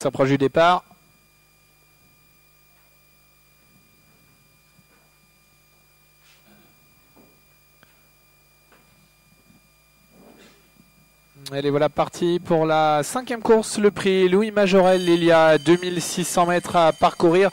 S'approche du départ. Et les voilà partis pour la 5e course, le prix Louis Majorel. Il y a 2600 mètres à parcourir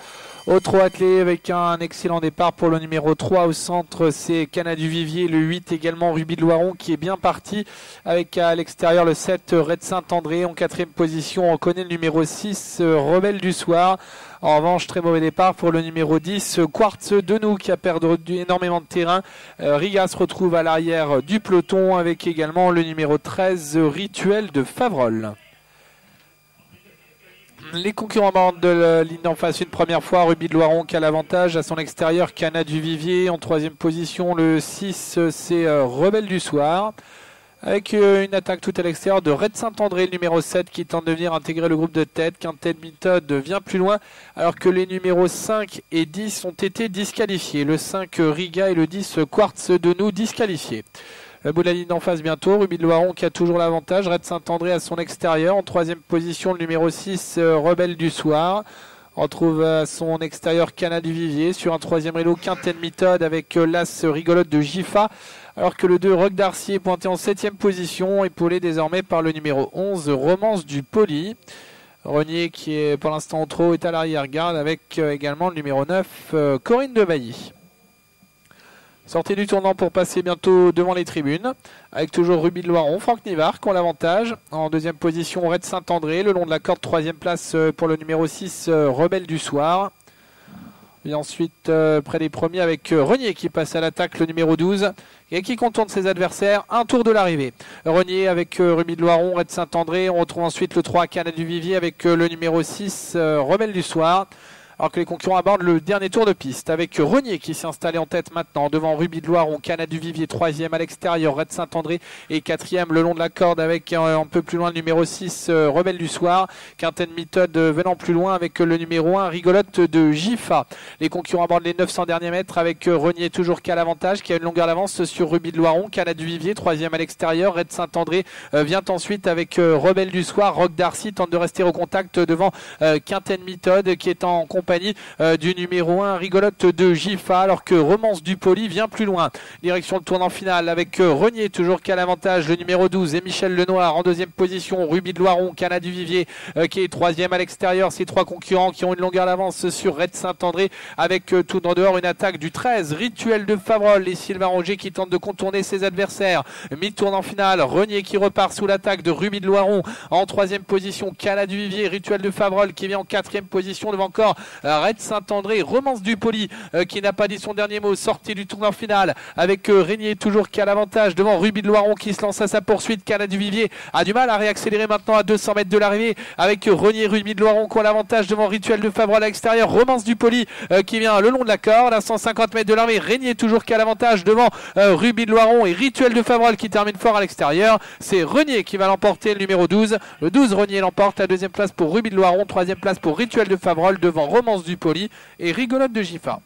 au trot attelé avec un excellent départ pour le numéro 3 au centre, c'est Cana du Vivier, le 8 également Ruby de Loiron qui est bien parti avec à l'extérieur le 7 Red Saint-André. En 4e position on connaît le numéro 6 Rebelle du Soir. En revanche, très mauvais départ pour le numéro 10, Quartz de nous qui a perdu énormément de terrain. Riga se retrouve à l'arrière du peloton avec également le numéro 13, Rituel de Favrol. Les concurrents abordent de la ligne d'en face une première fois. Ruby de Loiron qui a l'avantage. À son extérieur, Cana du Vivier. En 3e position, le 6, c'est Rebelle du Soir. Avec une attaque tout à l'extérieur de Red Saint-André, le numéro 7 qui tente de venir intégrer le groupe de tête. Quintet Méthode vient plus loin alors que les numéros 5 et 10 ont été disqualifiés. Le 5 Riga et le 10 Quartz de nous disqualifiés. Le bout de la ligne d'en face bientôt, Ruby de Loiron qui a toujours l'avantage. Red Saint-André à son extérieur. En 3e position, le numéro 6 Rebelle du Soir. On retrouve à son extérieur Cana du Vivier. Sur un 3e vélo, Quintet Méthode avec l'as rigolote de Gifa. Alors que le 2 Rock d'Arcy est pointé en 7e position, épaulé désormais par le numéro 11 Romance du Poli. Renier qui est pour l'instant au trot est à l'arrière-garde avec également le numéro 9 Corinne de Bailly. Sortie du tournant pour passer bientôt devant les tribunes. Avec toujours Ruby de Loiron, Franck Nivard qui ont l'avantage. En 2e position Red Saint-André, le long de la corde, 3e place pour le numéro 6 Rebelle du Soir. Et ensuite près des premiers avec Renier qui passe à l'attaque, le numéro 12 et qui contourne ses adversaires. Un tour de l'arrivée. Renier avec Ruby de Loiron, Red Saint-André. On retrouve ensuite le 3 Cana du Vivier avec le numéro 6 Rebelle du Soir. Alors que les concurrents abordent le dernier tour de piste avec Renier qui s'est installé en tête maintenant devant Ruby de Loiron, Cana du Vivier 3e à l'extérieur, Red Saint-André et 4e le long de la corde avec un peu plus loin le numéro 6 Rebelle du Soir. Quintet Méthode venant plus loin avec le numéro 1 Rigolote de Gifa. Les concurrents abordent les 900 derniers mètres avec Renier toujours qui a l'avantage, qui a une longueur d'avance sur Ruby de Loiron, Cana du Vivier 3e à l'extérieur. Red Saint-André vient ensuite avec Rebelle du Soir. Rock d'Arcy tente de rester au contact devant Quintet Méthode qui est en compagnie du numéro 1 Rigolote de Gifa, alors que Romance du Poli vient plus loin. Direction le tournant final avec Renier toujours qui a l'avantage, le numéro 12 et Michel Lenoir en 2e position. Ruby de Loiron, Cana du Vivier qui est 3e à l'extérieur. Ces 3 concurrents qui ont une longueur d'avance sur Red Saint-André avec tout en dehors une attaque du 13 Rituel de Favrol et Sylvain Roger qui tente de contourner ses adversaires. Mi-tournant final, Renier qui repart sous l'attaque de Ruby de Loiron. En 3e position, Cana du Vivier, Rituel de Favrol qui vient en 4e position devant encore Red Saint-André. Romance du Poli qui n'a pas dit son dernier mot, sortie du tournant final avec Renier toujours qui a l'avantage devant Ruby de Loiron qui se lance à sa poursuite. Cana du Vivier a du mal à réaccélérer maintenant à 200 mètres de l'arrivée avec Renier, Ruby de Loiron qui a l'avantage devant Rituel de Favrol à l'extérieur. Romance du Poli qui vient le long de la corde à 150 mètres de l'arrivée. Renier toujours qui a l'avantage devant Ruby de Loiron et Rituel de Favrol qui termine fort à l'extérieur. C'est Renier qui va l'emporter, le numéro 12. Le 12 Renier l'emporte. La 2e place pour Ruby de Loiron, 3e place pour Rituel de Favrol devant Romance du Poli et Rigolote de Gifa.